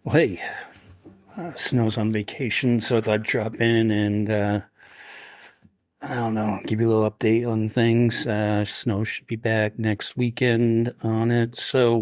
Well, hey, Snow's on vacation, so I thought I'd drop in and, I don't know, give you a little update on things. Snow should be back next weekend on it, so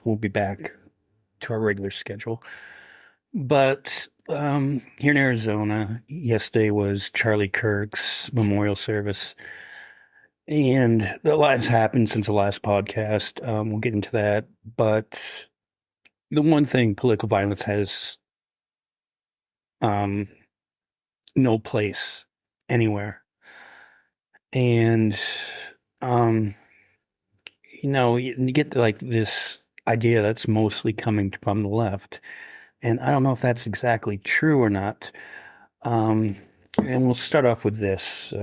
we'll be back to our regular schedule. But here in Arizona, yesterday was Charlie Kirk's memorial service, and a lot has happened since the last podcast. We'll get into that, but the one thing political violence has um, no place anywhere. And, um, you get like this idea that's mostly coming from the left. And I don't know if that's exactly true or not. And we'll start off with this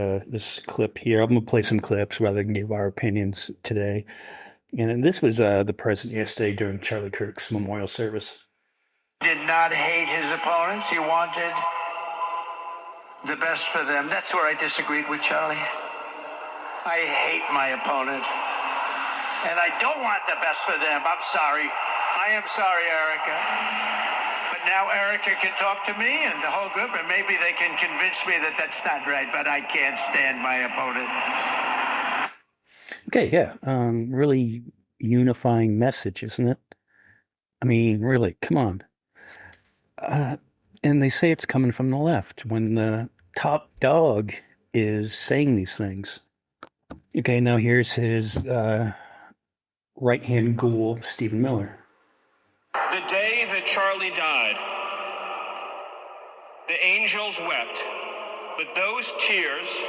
clip here. I'm going to play some clips rather than give our opinions today. And this was the president yesterday during Charlie Kirk's memorial service. Did not hate his opponents. He wanted the best for them. That's where I disagreed with Charlie. I hate my opponent. And I don't want the best for them. I'm sorry. I am sorry, Erica. But now Erica can talk to me and the whole group, and maybe they can convince me that that's not right, but I can't stand my opponent. Okay, yeah. Really unifying message, isn't it? I mean, really, come on. And they say it's coming from the left when the top dog is saying these things. Okay, now here's his right-hand ghoul, Stephen Miller. The day that Charlie died, the angels wept, but those tears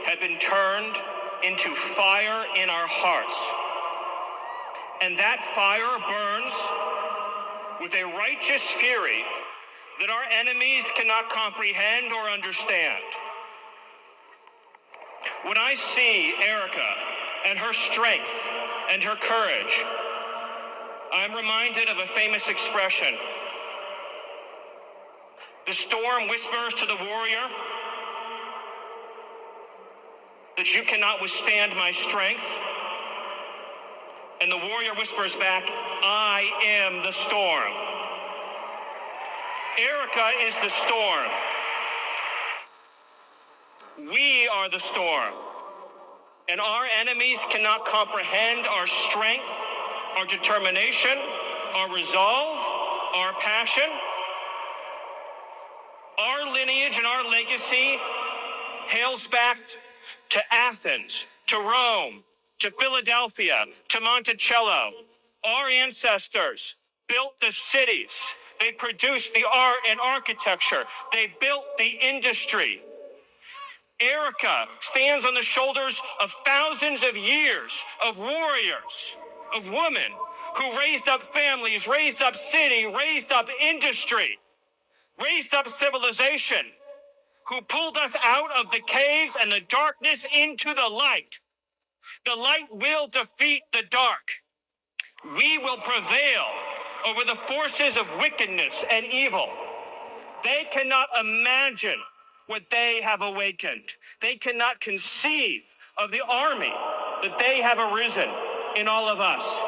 have been turned into fire in our hearts. And that fire burns with a righteous fury that our enemies cannot comprehend or understand. When I see Erica and her strength and her courage, I'm reminded of a famous expression. The storm whispers to the warrior that you cannot withstand my strength. And the warrior whispers back, I am the storm. Erica is the storm. We are the storm. And our enemies cannot comprehend our strength, our determination, our resolve, our passion. Our lineage and our legacy hails back to Athens, to Rome, to Philadelphia, to Monticello. Our ancestors built the cities. They produced the art and architecture. They built the industry. Erica stands on the shoulders of thousands of years of warriors, of women who raised up families, raised up city, raised up industry, raised up civilization, who pulled us out of the caves and the darkness into the light. The light will defeat the dark. We will prevail over the forces of wickedness and evil. They cannot imagine what they have awakened. They cannot conceive of the army that they have arisen in all of us.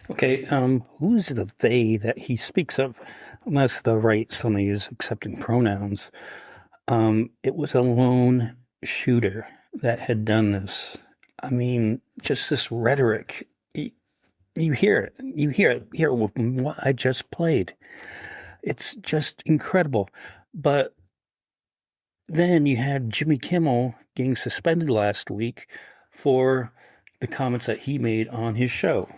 Okay, who's the they that he speaks of? Unless the right suddenly is accepting pronouns. It was a lone shooter that had done this. I mean, just this rhetoric. You hear it. You hear it with what I just played. It's just incredible. But then you had Jimmy Kimmel getting suspended last week for the comments that he made on his show.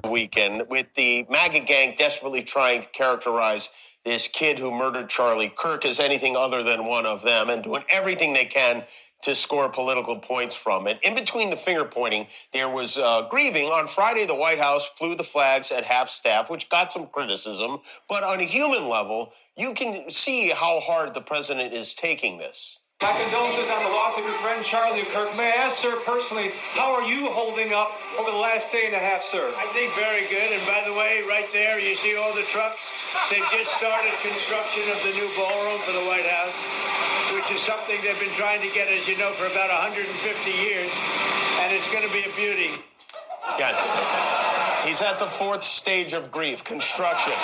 Weekend with the MAGA gang desperately trying to characterize this kid who murdered Charlie Kirk as anything other than one of them and doing everything they can to score political points from it. In between the finger pointing, there was grieving. On Friday, the White House flew the flags at half staff, which got some criticism. But on a human level, you can see how hard the president is taking this. My condolences on the loss of your friend Charlie Kirk. May I ask, sir, personally, how are you holding up over the last day and a half, sir? I think very good. And by the way, right there, you see all the trucks? They've just started construction of the new ballroom for the White House, which is something they've been trying to get, as you know, for about 150 years. And it's going to be a beauty. Yes. He's at the fourth stage of grief, construction.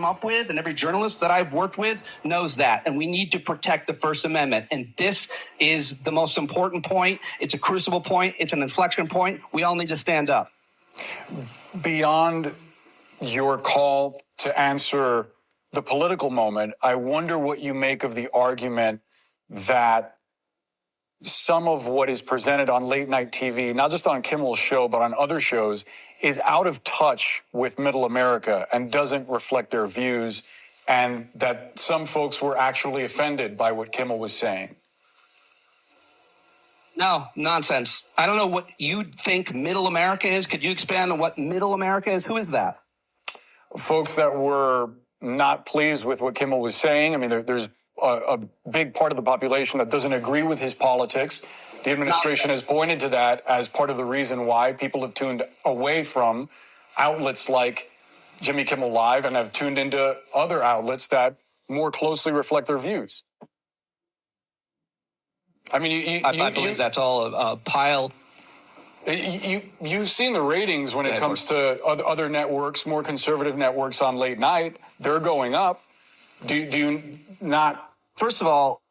Up with, and every journalist that I've worked with knows that, and we need to protect the First Amendment, and this is the most important point. It's a crucible point. It's an inflection point. We all need to stand up. Beyond your call to answer the political moment, I wonder what you make of the argument that some of what is presented on late night TV, not just on Kimmel's show, but on other shows, is out of touch with middle America and doesn't reflect their views, and that some folks were actually offended by what Kimmel was saying. No, nonsense. I don't know what you think middle America is. Could you expand on what middle America is? Who is that? Folks that were not pleased with what Kimmel was saying. I mean, there's a big part of the population that doesn't agree with his politics. The administration has pointed to that as part of the reason why people have tuned away from outlets like Jimmy Kimmel Live and have tuned into other outlets that more closely reflect their views. I mean, I believe that's all a pile. You've seen the ratings when it comes to other networks, more conservative networks on late night. They're going up. Do you not? First of all,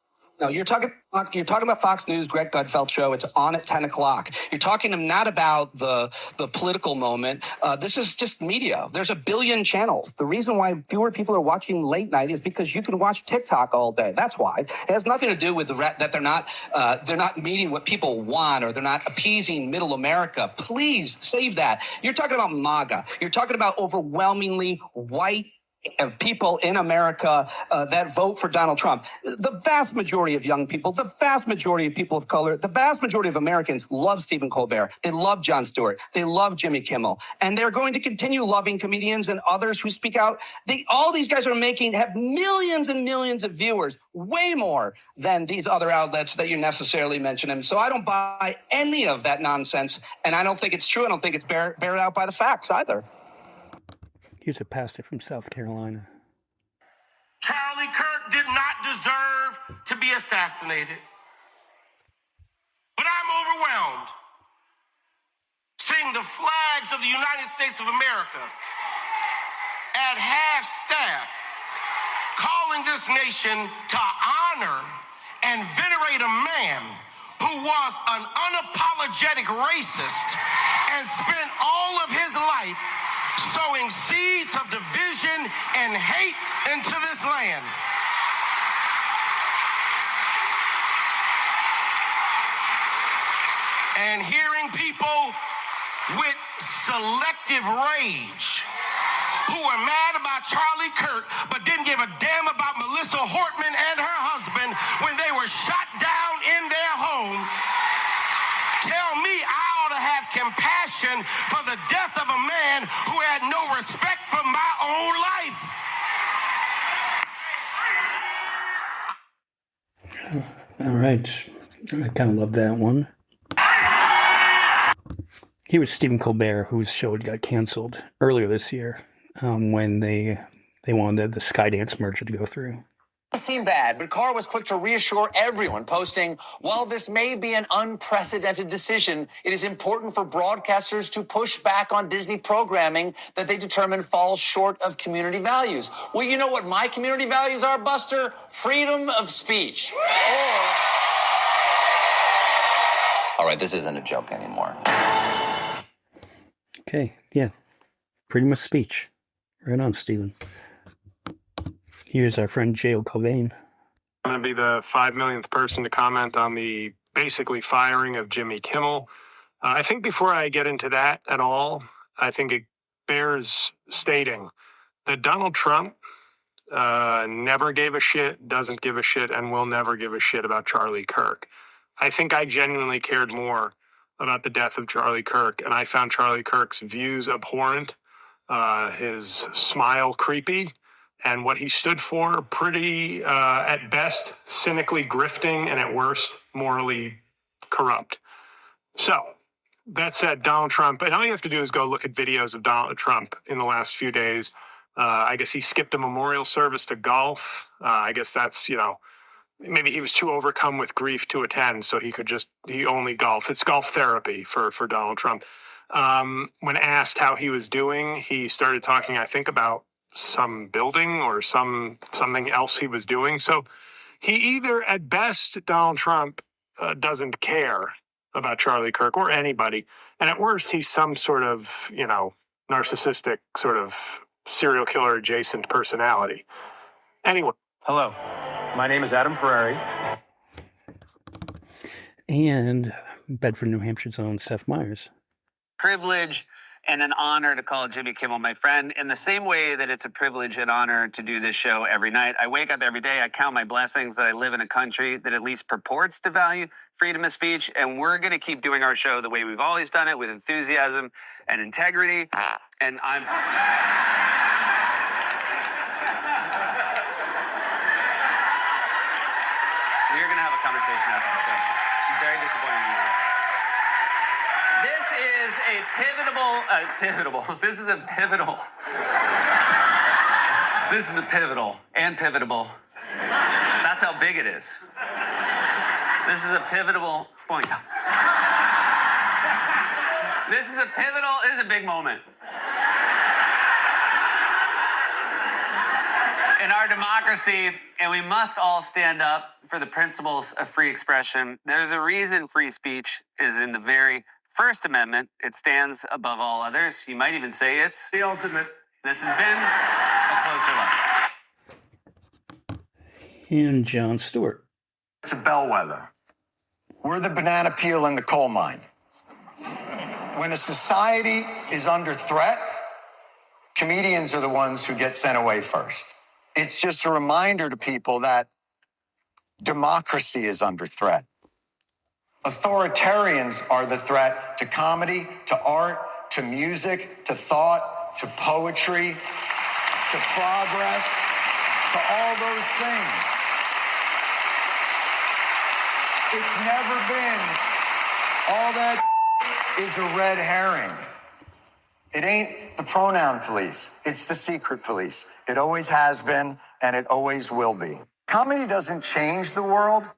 no, you're talking about Fox News, Greg Gutfeld show. It's on at 10 o'clock. You're talking not about the political moment. This is just media. There's a billion channels. The reason why fewer people are watching late night is because you can watch TikTok all day. That's why. It has nothing to do with that they're not meeting what people want, or they're not appeasing middle America. Please save that. You're talking about MAGA. You're talking about overwhelmingly white people in America that vote for Donald Trump. The vast majority of young people, the vast majority of people of color, the vast majority of Americans love Stephen Colbert. They love Jon Stewart. They love Jimmy Kimmel. And they're going to continue loving comedians and others who speak out. All these guys have millions and millions of viewers, way more than these other outlets that you necessarily mentioned. So I don't buy any of that nonsense. And I don't think it's true. I don't think it's bared out by the facts either. He's a pastor from South Carolina. Charlie Kirk did not deserve to be assassinated. But I'm overwhelmed seeing the flags of the United States of America at half staff calling this nation to honor and venerate a man who was an unapologetic racist and spent all of his life sowing seeds of division and hate into this land. And hearing people with selective rage who are mad about Charlie Kirk but didn't give a damn about Melissa Hortman and her husband when they were shot down in their home tell me I ought to have compassion for the death of a man who had no respect for my own life. All right. I kind of love that one. He was Stephen Colbert, whose show got canceled earlier this year when they wanted the Skydance merger to go through. It seemed bad, but Carr was quick to reassure everyone, posting, "While this may be an unprecedented decision, it is important for broadcasters to push back on Disney programming that they determine falls short of community values." Well, you know what my community values are, Buster? Freedom of speech. All right, this isn't a joke anymore. Okay, yeah. Freedom of speech. Right on, Stephen. Here's our friend J.O. Cauvin. I'm going to be the 5 millionth person to comment on the basically firing of Jimmy Kimmel. I think before I get into that at all, I think it bears stating that Donald Trump never gave a shit, doesn't give a shit, and will never give a shit about Charlie Kirk. I think I genuinely cared more about the death of Charlie Kirk, and I found Charlie Kirk's views abhorrent, his smile creepy, and what he stood for, pretty, at best, cynically grifting, and at worst, morally corrupt. So, that said, Donald Trump, and all you have to do is go look at videos of Donald Trump in the last few days. I guess he skipped a memorial service to golf. I guess that's, maybe he was too overcome with grief to attend, so he only golf. It's golf therapy for Donald Trump. When asked how he was doing, he started talking, I think, about some building or something else he was doing. So he either, at best, Donald Trump doesn't care about Charlie Kirk or anybody, and at worst, he's some sort of, narcissistic sort of serial killer adjacent personality. Anyway. Hello, my name is Adam Ferrari. And Bedford, New Hampshire's own Seth Myers. Privilege and an honor to call Jimmy Kimmel my friend, in the same way that it's a privilege and honor to do this show every night. I wake up every day, I count my blessings that I live in a country that at least purports to value freedom of speech, and we're going to keep doing our show the way we've always done it, with enthusiasm and integrity. And I'm... We're going to have a conversation after the show. I'm very disappointed in you today. This is a pivotal. This is a pivotal. This is a pivotal and pivotable. That's how big it is. This is a pivotal point. This is a big moment. In our democracy, and we must all stand up for the principles of free expression. There's a reason free speech is in the very First Amendment. It stands above all others. You might even say it's the ultimate. This has been a closer look. And Jon Stewart. It's a bellwether. We're the banana peel in the coal mine. When a society is under threat, comedians are the ones who get sent away first. It's just a reminder to people that democracy is under threat. Authoritarians are the threat to comedy, to art, to music, to thought, to poetry, to progress, to all those things. It's never been. All that is a red herring. It ain't the pronoun police. It's the secret police. It always has been, and it always will be. Comedy doesn't change the world.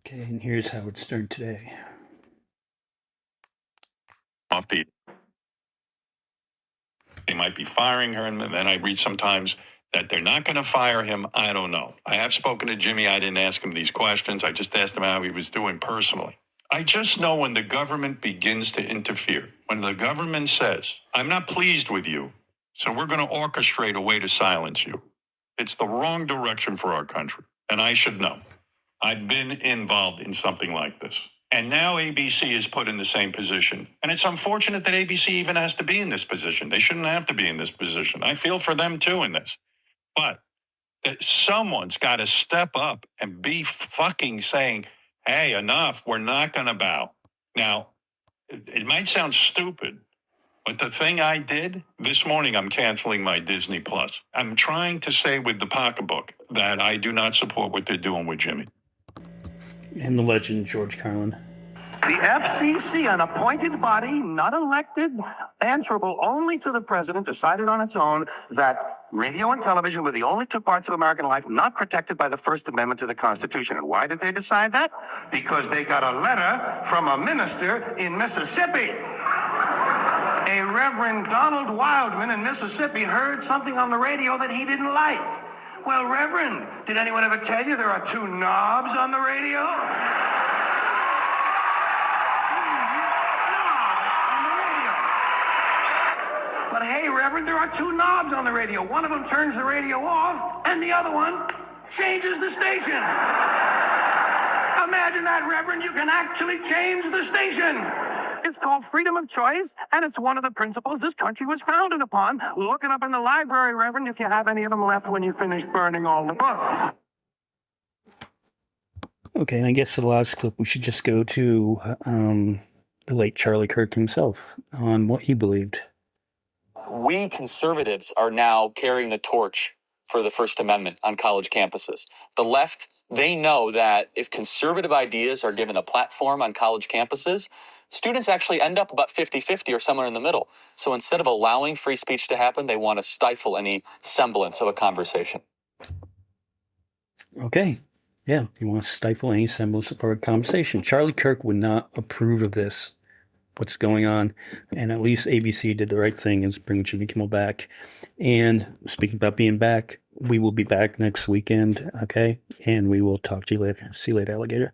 Okay, and here's Howard Stern today. Offbeat. They might be firing her, and then I read sometimes that they're not going to fire him. I don't know. I have spoken to Jimmy. I didn't ask him these questions. I just asked him how he was doing personally. I just know when the government begins to interfere, when the government says, I'm not pleased with you, so we're going to orchestrate a way to silence you. It's the wrong direction for our country, and I should know. I've been involved in something like this. And now ABC is put in the same position. And it's unfortunate that ABC even has to be in this position. They shouldn't have to be in this position. I feel for them too in this. But someone's got to step up and be fucking saying, hey, enough, we're not going to bow. Now, it might sound stupid, but the thing I did, this morning I'm canceling my Disney Plus. I'm trying to say with the pocketbook that I do not support what they're doing with Jimmy. And the legend, George Carlin. The FCC, an appointed body, not elected, answerable only to the president, decided on its own that radio and television were the only two parts of American life not protected by the First Amendment to the Constitution. And why did they decide that? Because they got a letter from a minister in Mississippi. A Reverend Donald Wildman in Mississippi heard something on the radio that he didn't like. Well, Reverend, did anyone ever tell you there are two knobs on the radio? But hey, Reverend, there are two knobs on the radio. One of them turns the radio off, and the other one changes the station. Imagine that, Reverend. You can actually change the station. It's called freedom of choice, and it's one of the principles this country was founded upon. Look it up in the library, Reverend, if you have any of them left when you finish burning all the books. Okay, and I guess the last clip we should just go to the late Charlie Kirk himself on what he believed. we conservatives are now carrying the torch for the First Amendment on college campuses. The left, they know that if conservative ideas are given a platform on college campuses, students actually end up about 50-50 or somewhere in the middle. So instead of allowing free speech to happen, they want to stifle any semblance of a conversation. Okay. Yeah, you want to stifle any semblance of a conversation. Charlie Kirk would not approve of this, what's going on. And at least ABC did the right thing, is bring Jimmy Kimmel back. And speaking about being back, we will be back next weekend, okay? And we will talk to you later. See you later, alligator.